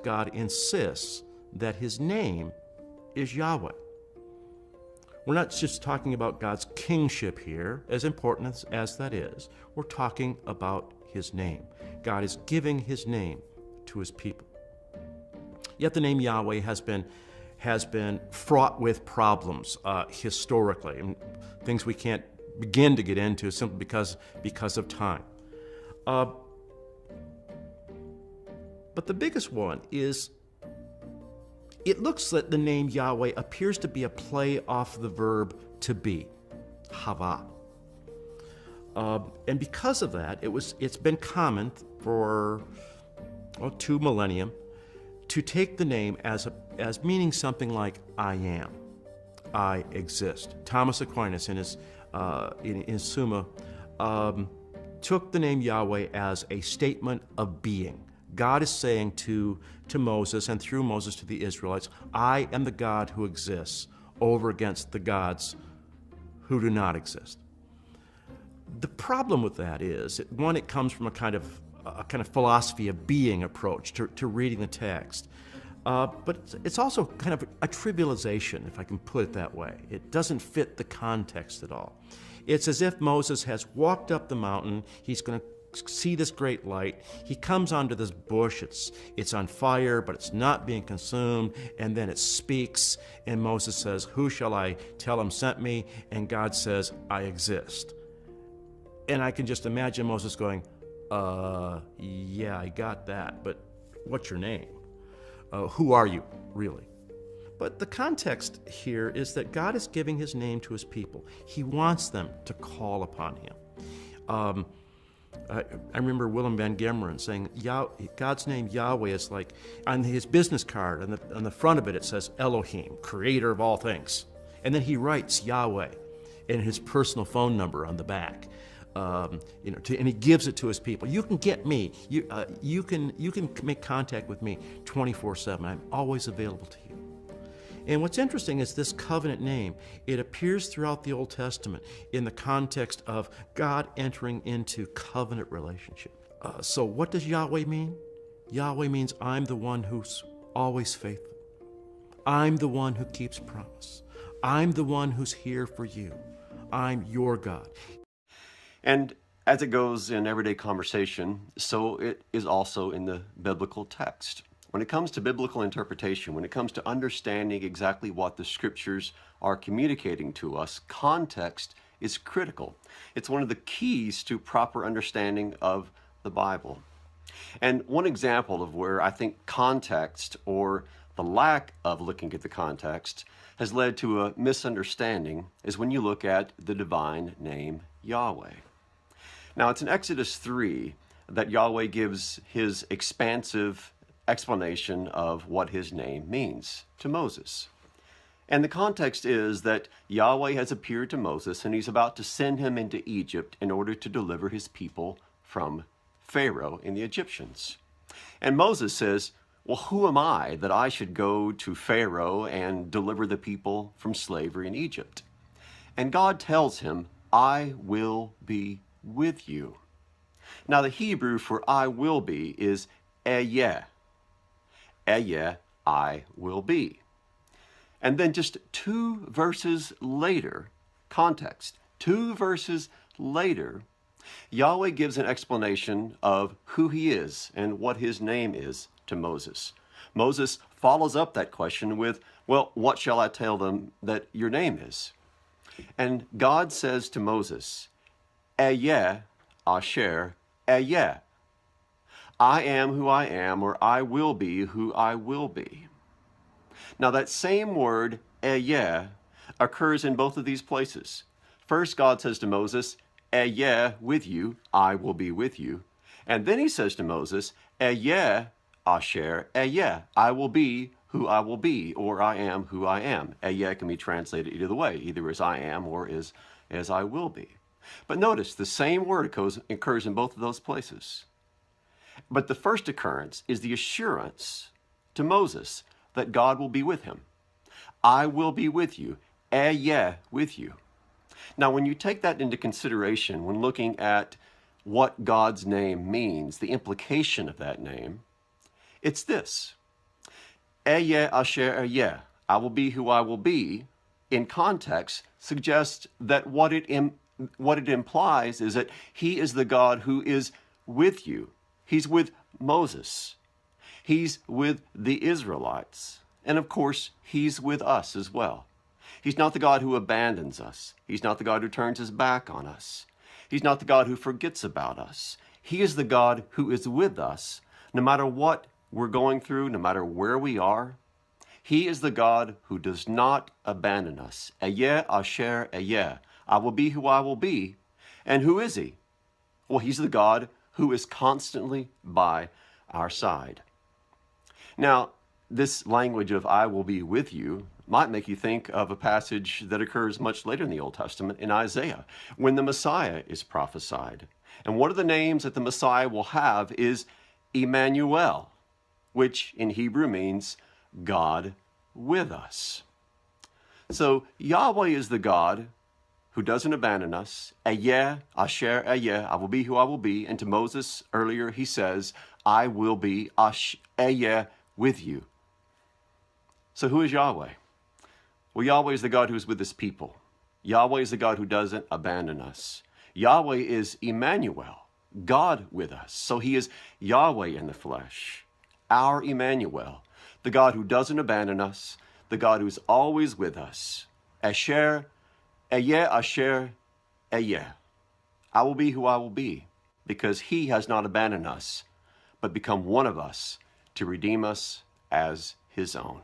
God insists that his name is Yahweh. We're not just talking about God's kingship here, as important as that is. We're talking about his name. God is giving his name to his people. Yet the name Yahweh has been fraught with problems historically, and things we can't begin to get into simply because of time. But the biggest one is, it looks that the name Yahweh appears to be a play off the verb to be, hava. And because of that, it's been common for 2 millennia to take the name as meaning something like I am, I exist. Thomas Aquinas in his Summa took the name Yahweh as a statement of being. God is saying to Moses, and through Moses to the Israelites, I am the God who exists over against the gods who do not exist. The problem with that is, one, it comes from a kind of philosophy of being approach to reading the text. But it's also kind of a trivialization, if I can put it that way. It doesn't fit the context at all. It's as if Moses has walked up the mountain. He's going to see this great light. He comes onto this bush. It's on fire, but it's not being consumed. And then it speaks, and Moses says, who shall I tell him sent me? And God says, I exist. And I can just imagine Moses going, yeah, I got that, but what's your name? Who are you, really? But the context here is that God is giving his name to his people. He wants them to call upon him. I remember Willem Van Gemeren saying, God's name Yahweh is like, on his business card, on the front of it, it says Elohim, creator of all things. And then he writes Yahweh and his personal phone number on the back. And he gives it to his people. You can get me. You can make contact with me 24/7. I'm always available to you. And what's interesting is this covenant name. It appears throughout the Old Testament in the context of God entering into covenant relationship. So what does Yahweh mean? Yahweh means I'm the one who's always faithful. I'm the one who keeps promise. I'm the one who's here for you. I'm your God. And as it goes in everyday conversation, so it is also in the biblical text. When it comes to biblical interpretation, when it comes to understanding exactly what the scriptures are communicating to us, context is critical. It's one of the keys to proper understanding of the Bible. And one example of where I think context, or the lack of looking at the context, has led to a misunderstanding is when you look at the divine name Yahweh. Now, it's in Exodus 3 that Yahweh gives his expansive explanation of what his name means to Moses. And the context is that Yahweh has appeared to Moses, and he's about to send him into Egypt in order to deliver his people from Pharaoh and the Egyptians. And Moses says, well, who am I that I should go to Pharaoh and deliver the people from slavery in Egypt? And God tells him, I will be with you. Now, the Hebrew for I will be is Ehyeh. Ehyeh, I will be. And then just 2 verses later, context, 2 verses later, Yahweh gives an explanation of who he is and what his name is to Moses. Moses follows up that question with, well, what shall I tell them that your name is? And God says to Moses, Ehyeh asher Ehyeh. I am who I am, or I will be who I will be. Now that same word, Ehyeh, occurs in both of these places. First, God says to Moses, Ehyeh with you, I will be with you. And then he says to Moses, Ehyeh asher Ehyeh, I will be who I will be, or I am who I am. Ehyeh can be translated either way, either as I am or as I will be. But notice, the same word occurs in both of those places. But the first occurrence is the assurance to Moses that God will be with him. I will be with you, Ehyeh with you. Now, when you take that into consideration, when looking at what God's name means, the implication of that name, it's this. Ehyeh asher ehyeh, I will be who I will be, in context suggests that what it implies is that he is the God who is with you. He's with Moses. He's with the Israelites. And of course, he's with us as well. He's not the God who abandons us. He's not the God who turns his back on us. He's not the God who forgets about us. He is the God who is with us no matter what we're going through, no matter where we are. He is the God who does not abandon us. Ehyeh asher ehyeh, I will be who I will be. And who is he? Well, he's the God who is constantly by our side. Now, this language of I will be with you might make you think of a passage that occurs much later in the Old Testament in Isaiah, when the Messiah is prophesied. And one of the names that the Messiah will have is Emmanuel, which in Hebrew means God with us. So Yahweh is the God who doesn't abandon us. Ehyeh asher ehyeh, I will be who I will be. And to Moses earlier, he says, I will be ehyeh with you. So who is Yahweh? Well, Yahweh is the God who is with his people. Yahweh is the God who doesn't abandon us. Yahweh is Emmanuel, God with us. So he is Yahweh in the flesh, our Emmanuel, the God who doesn't abandon us, the God who's always with us. Ehyeh asher ehyeh. I will be who I will be, because he has not abandoned us, but become one of us to redeem us as his own.